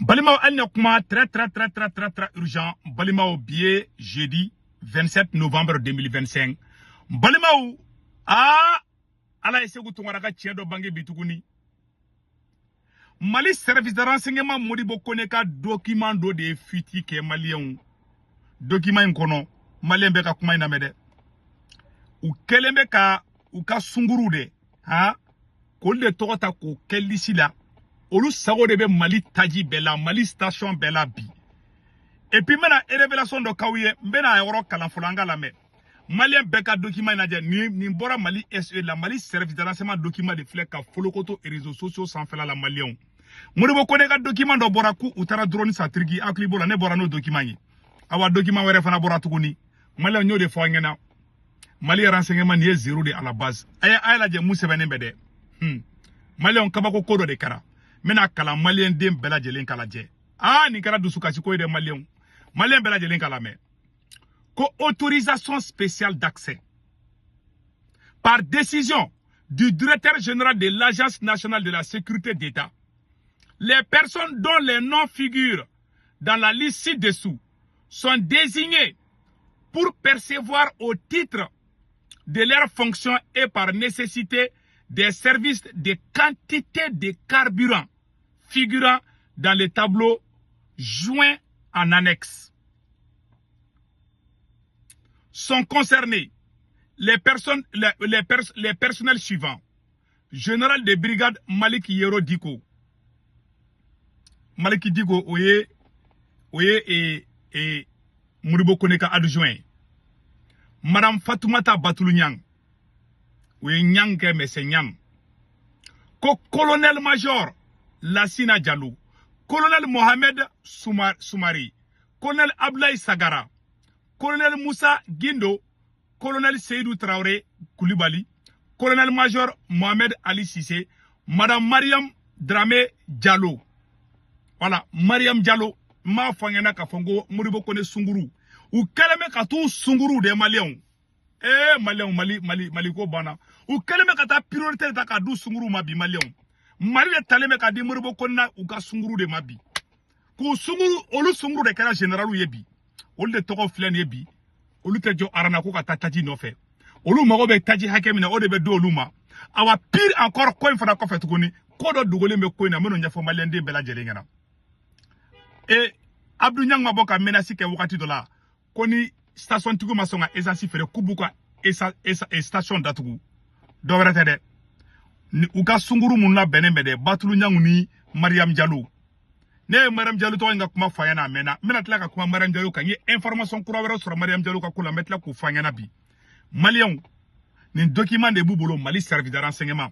Balimao Alnyakuma très urgent. Balimao billet jeudi 27 novembre 2025. Balimao ala esegu tungaraka tiendo bange bituguni. Mali service de renseignement modibo koneka document do de fuiti ke malien. Document kono malien beka kuma ina mede. U kelembe ka u ka sunguru de ha ko le tokota ko kelisi la. Olu sago de be Mali taji bela Mali station bela bi. Et puis mena révélation do kawiye mbena yoro kala fulanga la me. Malien beka document na je ni bora Mali SE la Mali service de renseignement document de flek ka folokoto et réseaux sociaux sans faire la Malien. Modibo koneka document do bora ku utara drone sa trigi aklibo la ne bora no document yi. Awa document were fana bora tukuni. Malien nyo de fo ngena. Mali renseignement ni zéro de à la base. Aya la je musebene bede. Malien kabako kodo de kara. Mena kala malien dem bela jelen kala je. Ni kara dusu kasi ko de malien. Malien bela jelen kala me. Ko autorisation spéciale d'accès. Par décision du directeur général de l'Agence nationale de la sécurité d'État, les personnes dont les noms figurent dans la liste ci-dessous sont désignées pour percevoir au titre de leurs fonctions et par nécessité des services de quantité de carburant figurant dans les tableaux joints en annexe. Sont concernés les personnels suivants. Général de brigade Malik Yero Diko. Malik Diko oye et Muribo Koneka adjoint. Madame Fatoumata Batoulou Nyang. Oye Nyang ke mese Nyang. Colonel Major Lassina Diallo, Colonel Mohamed Soumari, Colonel Ablaï Sagara, Colonel Moussa Guindo, Colonel Seydou Traoré Koulibaly, Colonel Major Mohamed Ali Sissé, Madame Mariam Dramé Diallo. Voilà, Mariam Diallo, ma fangena ka fongo Modibo Kone Sunguru. Ou keleme ka tout Sunguru de Maliens. Mali ko bana. Ou keleme ka ta priorité ta ka du Sunguru mabi Maliens. Mali le taleme ka di Modibo Kona ou ka Sunguru de mabi. Ko Sunguru olu Sunguru de kala général ou yebi. Olu de toko flen yebi. Olu te jo arana ko ka tataji no fe. Olu mago be taji hakemina o de be do oluma. Awa pire encore ko infana ko fait koni. Ko do dugole me ko ina meno nya fo Malien de bela jelengana. Et Abdou Nyang maboka menasi ke wakati dola. Koni station tugu masonga esasi fere kubuka station datugu. Do wéré ni uka Sunguru munna benemede Batulu Nyang ni Mariam Diallo. Ne Mariam Diallo to nga kuma fayana mena tla ka kuma Mariam Diallo kanyi information kura wéré sur Mariam Diallo ka kula metla ku fayana bi. Malien ni document de bubolo Mali service de renseignement.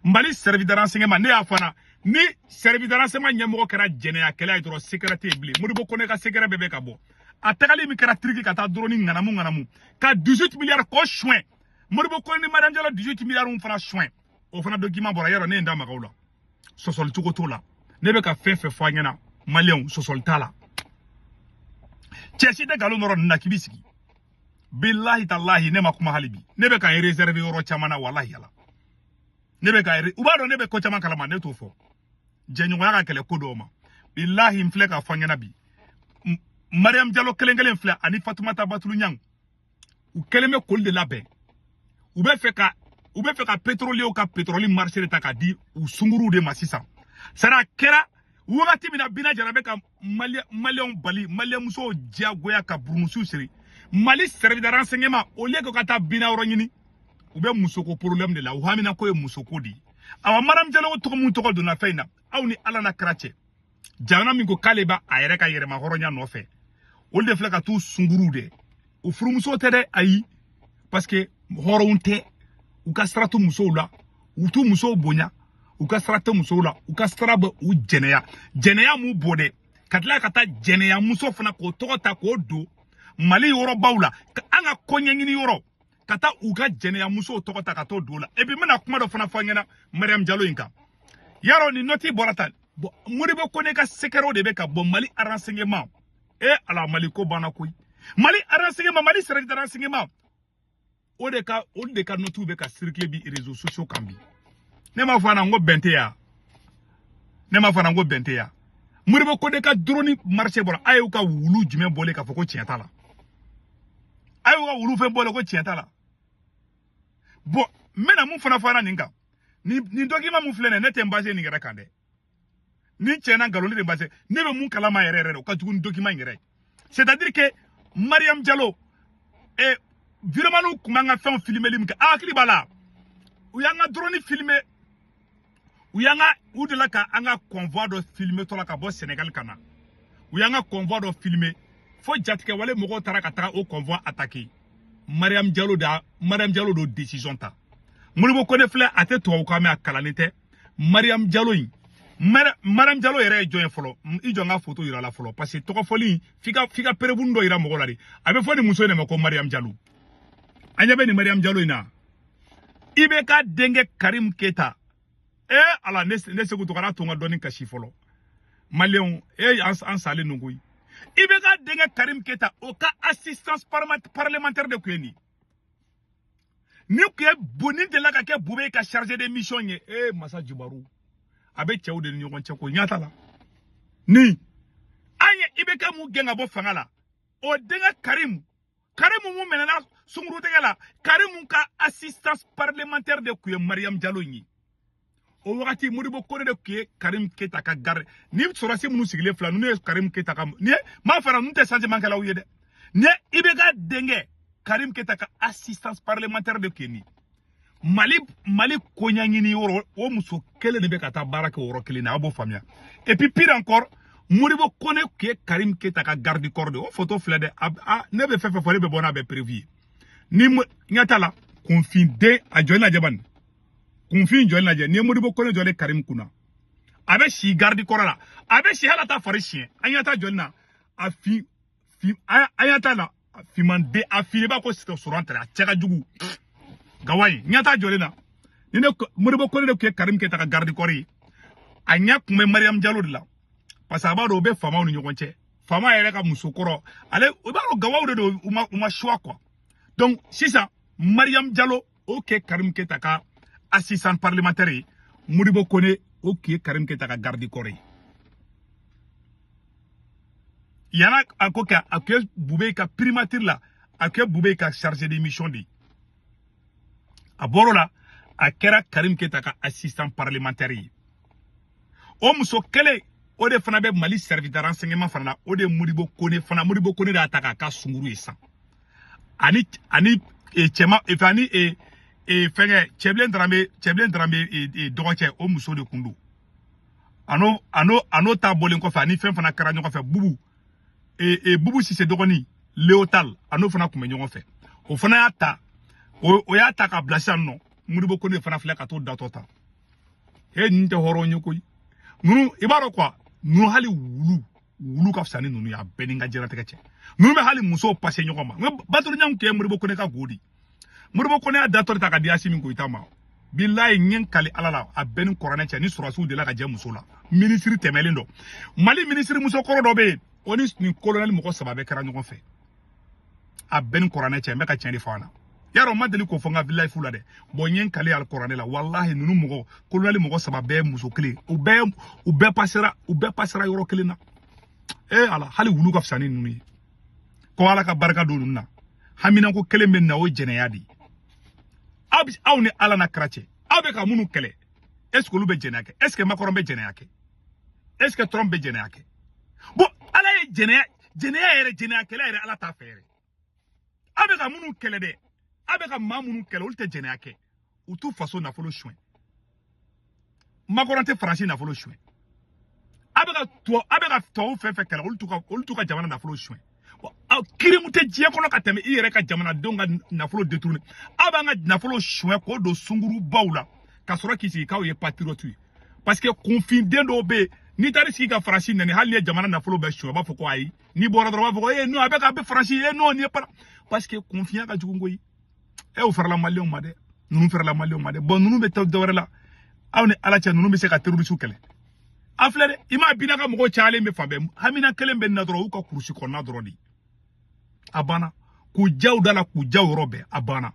Mali service de renseignement ne afana ni service de renseignement nyamo kera jene kela idro sécurité bli. Modibo Kone ka sécurité bebe ka bo. Atakali mi kera triki kata drone nganamu ka 18 milliards ko chouin. Modibo Kone ni Mariam Diallo 18 milliards on fera chouin. O fana document bora yaro ne ndama kaula. Sosol tuko tola. Nebe ka fefe fanyana Malien sosol tala. Cheshi de galo noro nakibisiki. Billahi tallahi nema kuma halibi. Nebe ka réserver oro chamana wallahi yala. Nebe ka ubado nebe ko chama kalama ne to fo. Jenyo ya kele kodoma. Billahi mfle ka fanyana bi. Mariam Diallo kelengele mfle ani Fatoumata Batoulou Nyang. U keleme kol de labe. Ube feka pétrolier ou ka pétrolier marché de takadi ou Sunguru de masisa. Sara kera wagati mina bina jarabe ka Malien bali Malien muso diagoya ka burmusu siri. Mali service de renseignement au lieu que kata bina oronyini ube musoko problème de la ou hamina ko e musoko di. Awa Mariam Diallo to mun to do na feina aw ni ala na krache. Jana mi ko kaleba ayere ka yere ma horonya no fe. O de flaka tu Sunguru de. O furumuso tede ayi parce que horonte u ka strato muso la u tu muso bonya u ka strato muso la u ka straba u jeneya mu bode katla kata jeneya muso fana ko tokota ko do Mali yoro bawla anga konyengini yoro kata u ka jeneya muso tokota ka to do la e bi mena kuma do fana fanyana Mariam Diallo inka yaro ni noti borata Modibo Kone ka sekero de be ka bon Mali renseignement ala Mali ko bana koy Mali renseignement Mali service de renseignement o de ka notu be ka circuler bi réseaux sociaux kambi ne ma fana ngo bente ya Moribo Kone ka drone marché bora ayo ka wulu jume bolé ka foko tienta la. Ayo ka wulu fe bolé ko tienta la. Bon, mena mun fana ninga. Ni document mun flene ne tembase ni ngara kande. Ni tiena galoli de base, ne be mun kala ma yere ka tugun document ngere. C'est-à-dire que Mariam Diallo vraiment nous kumanga fait filmer limka akli bala. Uyanga drone filmer. Uyanga ou de la ka anga convoi de filmer to la ka bo Sénégal kana. Uyanga convoi de filmer. Faut jatke wale moko taraka tara au convoi attaqué. Mariam Diallo do décision ta. Moribo Kone fle ate to ka me akalanite. Mariam Diallo yi. Mariam Diallo yere joyen folo. I jonga photo ira la folo parce que to ko foli fika perebundo ira moko lari. Abe foni muso ne mako Mariam Diallo. Anyabe ni Mariam Diallo ina. Ibeka denge Karim Keita. Ala ne se ko to kana to ngoni kashi folo. Malion an sale nungui. Ibeka denge Karim Keita oka assistance parlementaire de Kweni. Ni ke boni de la ka ke boube ka chargé de mission ye Massa Djibarou. Abe tchaou de nyon tchako nyata la. Ni anye ibeka mu genga bo fangala. O denga Karim mu menana sunguru tegala. Karim ka assistance parlementaire de Kweni Mariam Diallo yi. O wakati Moribo Kone de Kweni Karim Keita ka gar. Ni sorasi munu sigile fla nu Karim Keita ka. Ni ma fara nu te changement kala uyede. Ni ibeka denge Karim Keita ka assistance parlementaire de Kweni. Mali konyangini oro o muso kele ne be kata baraka oro kele na abo famia. Et puis pire encore, Moribo Kone ke Karim Keita ka garde corps de o photo flede ne be fe be bona be prévu. Ni nyata la confinde a joina jaban. Confine joina je ni Moribo Kone jole Karim kuna. Abe si garde corps la. Abe si halata farishien. Anyata joina a ayata la fimande a filiba ko sito surantre a tchega jugu. Gawai nyata jolena nine Moribo Kone de ke Karim Keita ka garde corps anya kume Mariam Diallo de la parce que abado be fama onu nyokonche fama yere ka musokoro ale obalo gawaw de do uma choix quoi. Donc si ça Mariam Diallo OK Karim Keita ka assistant parlementaire Moribo Kone OK Karim Keita ka garde corps yana akoka akwe boube ka primature la akwe boube ka chargé de mission di a borola a kera Karim Keita ka assistant parlementaire o muso kele o de fana be Mali service de renseignement fana o de Moribo Kone da ataka ka sunguru isa ani chema efani fenge cheblen dramé dogoche o muso de kundu ano ta bolen ko fa ni fen fana kara nyoko fa bubu bubu si se dogoni Léotal ano fana kuma nyoko fa o fana ya ta o ya ta ka blasa no Moribo Kone fana fle ka to datota nte horo nyoko nunu ibaro kwa nunu hali wulu ka fsani nunu ya beninga jera tekeche nunu me hali muso passe nyoko ma baturu nyam ke Moribo Kone ka godi Moribo Kone a dator ta ka diasi min ko itama billahi nyen kali alala a benin korane che ni surasu de la ka je muso la ministre temelendo Mali ministre muso koro do be oni ni colonel mo ko sababe kara nyoko fe a benin korane che me ka chen di fana yaro madeli ko fonga billahi fula de bo nyen kali al korane la wallahi nunu mo colonel mo ko sababe muso kle u be passera yoro kle na ala hali wulu ka fsani nunu ko ala ka barka do nunna hamina ko kele men na o jeneyadi aw ni ala na krache abe ka munu kele est-ce que lu be jeneyake est-ce que Macron be jeneyake est-ce que Trump be jeneyake bo ala ye jeneyake la ere ala ta fere abe ka munu kele de abe ka mamunu kele ulte jeneyake utu faso na folo chouin Macron te franchi na folo chouin abe ka to fe kele ultu ka jamana na folo chouin kirimute jiye kono ka teme iyere ka jamana donga nafolo détourné abanga nafolo chouin ko do sunguru bawla ka soro kisi ka ye patriote parce que confident do be ni tari si ka franchi nani hali jamana nafolo be chouin ba foko ayi ni bora do ba foko no abeka be franchi no ni para parce que confiant ka jugungo yi o ferla malion made nunu ferla malion made bon nunu be taw dawre la awne ala cha nunu be se ka terroriste kele aflere ima binaka mo ko chale me fabe hamina kele be na dro ko kursi ko na dro di abana ku jaw dala ku jaw robe abana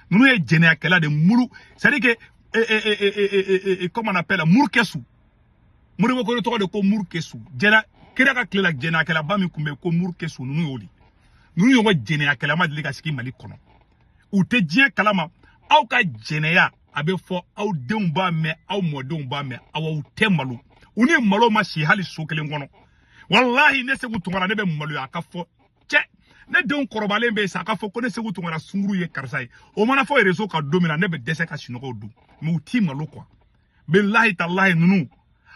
nunu e jene akela de mulu c'est à dire que comment on appelle murkesu Modibo Kone tɔgɔ de ko Murkesu jɛna kira ka tile la jɛnɛyakɛlaba min kun bɛ ko Murkesu ninnu y'o de ninnu ɲɔgɔn jɛnɛyakɛla ma deli ka sigi Mali kɔnɔ u tɛ diɲɛ kalama aw ka jɛnɛya a bɛ fɔ aw denw b'a mɛn aw mɔdenw b'a mɛn aw tɛ malo u ni malo ma si hali so kelen kɔnɔ wallahi ne Segu Tunkara ne bɛ maloya a ka fɔ cɛ ne denw kɔrɔbalen bɛ sa a ka fɔ ko ne Segu Tunkara sunguru ye karisa ye o mana fɔ réseau ka don min na ne bɛ dɛsɛ ka sunɔgɔw dun mais u ti malo quoi billahi tallahi ninnu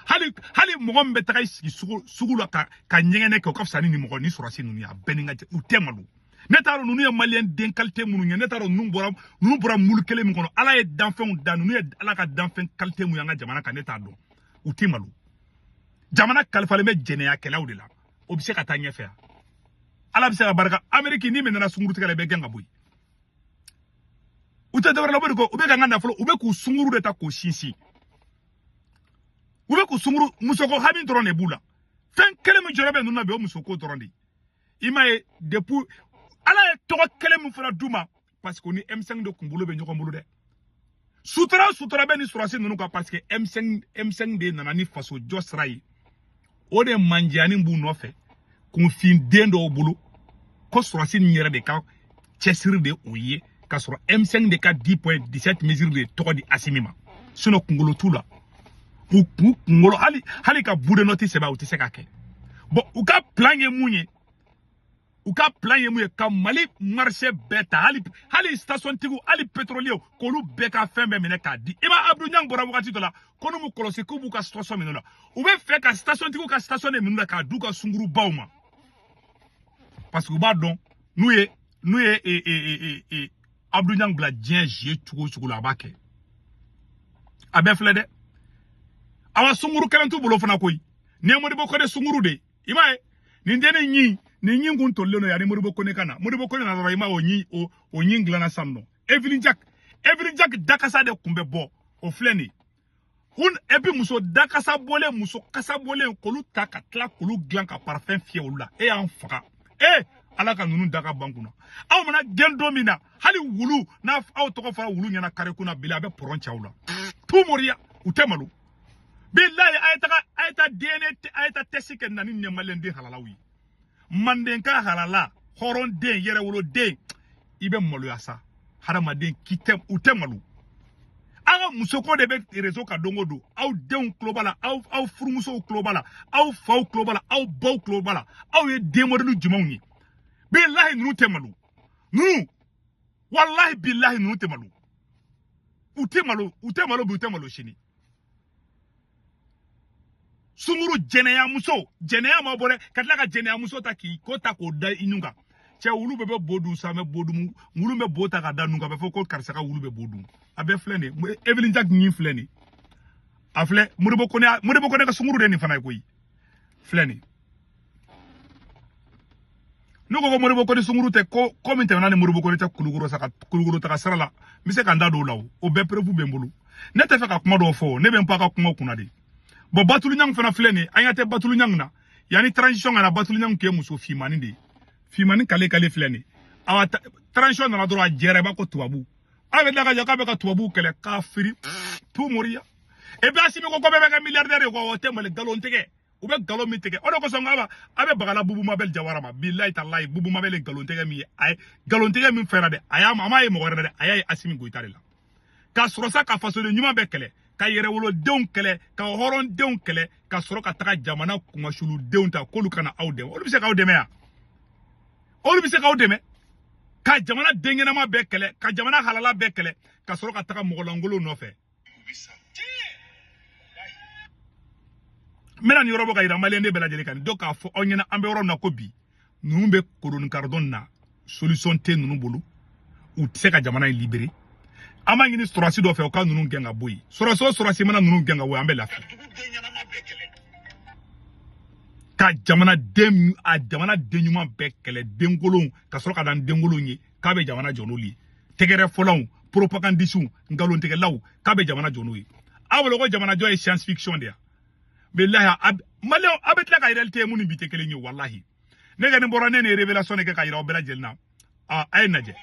hali mɔgɔ min bɛ taga sigi sugu la ka ɲɛgɛnɛ kɛ o ka fisa ni mɔgɔ ni sɔrɔsi ninnu a bɛɛ ni ka jɛ u tɛ malo ne t'a dɔn ninnu ye maliyɛn den qualité minnu ye ne t'a dɔn ninnu bɔra mulu kelen min kɔnɔ ala ye danfɛnw da ninnu ye ala ka danfɛn qualité mun ye an ka jamana kan ne t'a dɔn u tɛ malo jamana kalifalen bɛ jɛnɛyakɛlaw de la o bɛ se ka taa ɲɛfɛ yan ala bɛ se ka barika Amérique ni min nana sunguru tigɛ la i bɛ gɛn ka bɔ yen u tɛ dɔwɛrɛ la u bɛ ko u bɛ ka n ka nafolo u bɛ k'u sunguru de ta k'u sinsin u bɛ k'u sunguru musoko hami dɔrɔn de b'u la fɛn kelen min jɔrɔ bɛ ninnu na bi o musoko dɔrɔn de i m'a ye depuis ala ye tɔgɔ kelen min fana d'u ma parce que ni M5 de kun bolo bɛ ɲɔgɔn bolo dɛ sutura bɛ ni sɔrɔsi ninnu kan parce que M5 de nana ni faso jɔ sira ye o de manjani b'u nɔfɛ kunfin den dɔw bolo ko sɔrɔsi nin yɛrɛ de ka cɛsiri de o ye ka sɔrɔ M5 de ka 10.17 mesures de tɔgɔ di Asimi ma sinon kunkolo t'u la u kunkolo hali ka bude noti sɛbɛn u tɛ se ka kɛ bon u ka plan ye mun ye ka Mali marché bɛɛ ta hali station tigiw hali pétrolier k'olu bɛɛ ka fɛn bɛɛ minɛ k'a di i ma Abdou Niang bɔra wagati dɔ la ko n'u kɔlɔsi k'u b'u ka station minɛ la u bɛ fɛ ka station tigiw ka station de minɛ la k'a d'u ka sunguru baw ma parce que u b'a dɔn n'u ye Abdou Niang bila diɲɛ zie cogo la a b'a kɛ a bɛɛ filɛ dɛ awa sunguru kelen t'u bolo fana koyi ni Modibo Kone sunguru de i m'a ye nin den ni ɲin kun tolilen don yani Modibo Kone kana Modibo Kone na dɔrɔn i ma o ɲin dilanna san nɔ Evelyn Jack dakasa de kun bɛ bɔ o filɛ nin et puis muso dakasa bɔlen muso kasa bɔlen k'olu ta ka tila k'olu dilan ka parfum fiyɛ olu la e y'an faga ala ka ninnu daga ban kunna aw mana gɛn don min na hali wulu n'a aw tɔgɔ fɔra wulu ɲɛna kare kunna bila a bɛ pɔrɔn cɛw la tout moriya u tɛ malo billahi a ye taa DNA a ye taa test kɛ na ni ɲɛmalen den halalaw ye Mandenka halala hɔrɔn den yɛrɛwolo den i bɛ maloya sa hadamaden u tɛ malo an ka musoko de bɛ réseau ka don o don aw denw tulo b'a la aw furumusow tulo b'a la aw faw tulo b'a la aw baw tulo b'a la aw ye den modèle jumɛnw ye billahi ninnu tɛ malo ninnu wallahi billahi ninnu tɛ malo u tɛ malo bi u tɛ malo sini sunguru jɛnɛya ma bɔ dɛ ka tila ka jɛnɛya muso ta k'o ta k'o da i nun kan cɛ wulu bɛɛ bɛ bo dun sa mɛ bo dun wulu bɛ bo ta ka da nun kan a bɛ fɔ ko karisa ka wulu bɛ bo dun a bɛɛ filɛ nin ye Evelyn Jack nin filɛ nin a filɛ Modibo Kone ka sunguru de nin fana ye koyi filɛ nin ne ko Modibo Kone sunguru tɛ ko min tɛmɛna ni Modibo Kone tɛ Kulukoro taga sira la n bɛ se ka n da don o la o bɛɛ preuve bɛ n bolo ne tɛ fɛ ka kuma dɔw fɔ ne bɛ n pan ka kumaw kunna de bon Batulu Niang fana filɛ nin an y'a tɛ Batulu Niang na yani transition kana Batulu Niang k'e muso fimani de fimani kale filɛ nin awa transition nana dɔrɔn a jɛra i b'a ko tubabu a bɛ tila ka jɛ k'a bɛ ka tubabu kɛlɛ k'a firi tout moriya et puis Asimi ko bɛɛ bɛ kɛ milliardaire ye quoi o tɛ mali galon tigɛ u bɛ galon min tigɛ o de kosɔn a bɛ bagala Bubu Mabel Jawara ma billahi tallahi Bubu Mabel ye galon tigɛ min ye a ye galon tigɛ min fɛra dɛ a m'a ye mɔgɔ wɛrɛ dɛ a y'a ye Asimi Goyita de la ka sɔrɔ sa ka fasoden ɲuman bɛɛ kɛlɛ ka yɛrɛwolodenw kɛlɛ ka hɔrɔndenw kɛlɛ ka sɔrɔ ka taga jamana kumasuludenw ta k'olu kana aw dɛmɛ olu bɛ se k'aw dɛmɛ yan olu bɛ se k'aw dɛmɛ ka jamana den ɲɛnama bɛɛ kɛlɛ ka jamana halala bɛɛ kɛlɛ ka sɔrɔ ka taga mɔgɔlankolon nɔfɛ n bɛna nin yɔrɔ bɔ ka yira maliyɛn de bɛɛ lajɛlen kan donc k'a fɔ aw ɲɛna an bɛ yɔrɔ min na ko bi ninnu bɛ koronikardon na solution tɛ ninnu bolo u tɛ se ka jamana in libérer an b'a ɲini sɔrɔsi dɔ fɛ u ka ninnu gɛn ka bɔ yen sɔrɔsi mana ninnu gɛn ka bɔ yen an bɛ lafiya ka jamana den ɲuman bɛɛ kɛlɛ denkolonw ka sɔrɔ ka dan denkolonw ye k'a bɛ jamana jɔ n'olu ye tɛgɛrɛ fɔlaw propagandistes nkalontigɛlaw k'a bɛ jamana jɔ n'o ye aw bolo ko jamana jɔ ye science fiction de ya billahi maliyɛnw a bɛ tila ka réalité mun ni bi tɛ kelen ye wallahi ne kɔni bɔra ne ni révélation de kɛ ka yira aw bɛɛ lajɛlen na a ye lajɛ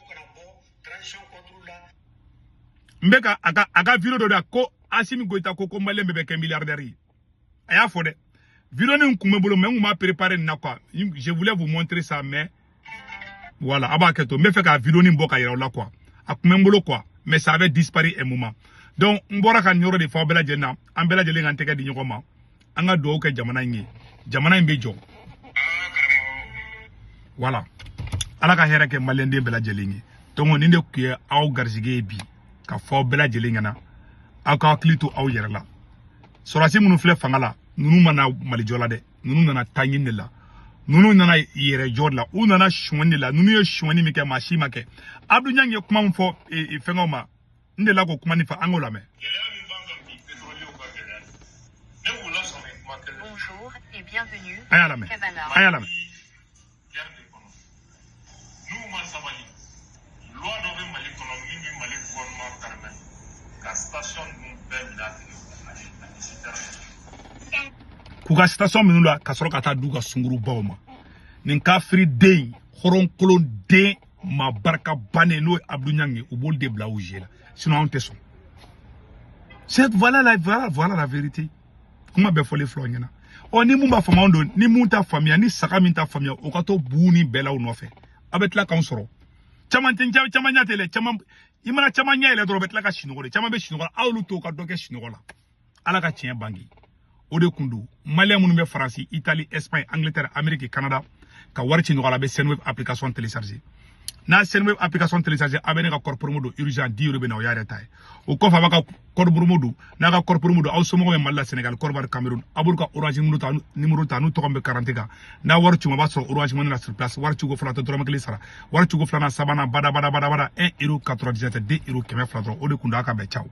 n bɛ ka a ka video dɔ da ko Asimi Goyita ko maliyɛn bɛɛ bɛ kɛ milliardaire ye aya fo de vidéo ni nkume bolo mais on m'a préparé na quoi je voulais vous montrer ça mais voilà aba keto me fait ka vidéo ni mboka yira la quoi akume bolo quoi mais ça avait disparu un moment donc mbora kan nyoro de fo bela jena am bela jele ngante ka di nyoma anga do ke jamana ngi jo voilà ala ka hera ke malende bela jele ngi donc ni de ku aw garzige bi ka fo bela jele ngana aka klito aw yera la sorasi munu fle fangala nunu mana malijola de nunu nana tanyin de la nunu nana yere jodla u nana shwani la nunu ye shwani mi ke mashi make abdu nyange kuma mfo fengoma ndela ko kuma ni fa angola me Bonjour et bienvenue. Ayalame. Ayalame. Kuga station minula kasoro kata duga sunguru bawma nin ka fri dey horon kolon de ma barka bane no Abdou Nyange ou bol de bla oujela sinon on te son c'est voilà la vérité kuma be fole flo nyana o ni mumba fama ndo ni munta famia ni saka minta famia o kato buni bela o no fe abetla kan soro chama nyatele chama imana chama nyele dro betla ka shinogole chama be shinogole awlu to ka doke shinogola ala ka tien bangi o de kundu malien munu be France Italie Espagne Angleterre Amérique Canada ka warci no ala be Senweb application télécharger na Senweb application télécharger abene ka corps promodo urgent 10 euro be na yare tay o ko fa ka corps promodo na ka corps promodo aw somo be malla Sénégal corps Cameroun abul ka orange numéro ta nu to be 40 ga na warci mo ba so orange mo na sur place warci go flata to makli sara warci go flana sabana bada 1 euro 97 2 euro keme flata o de kundu aka be ciao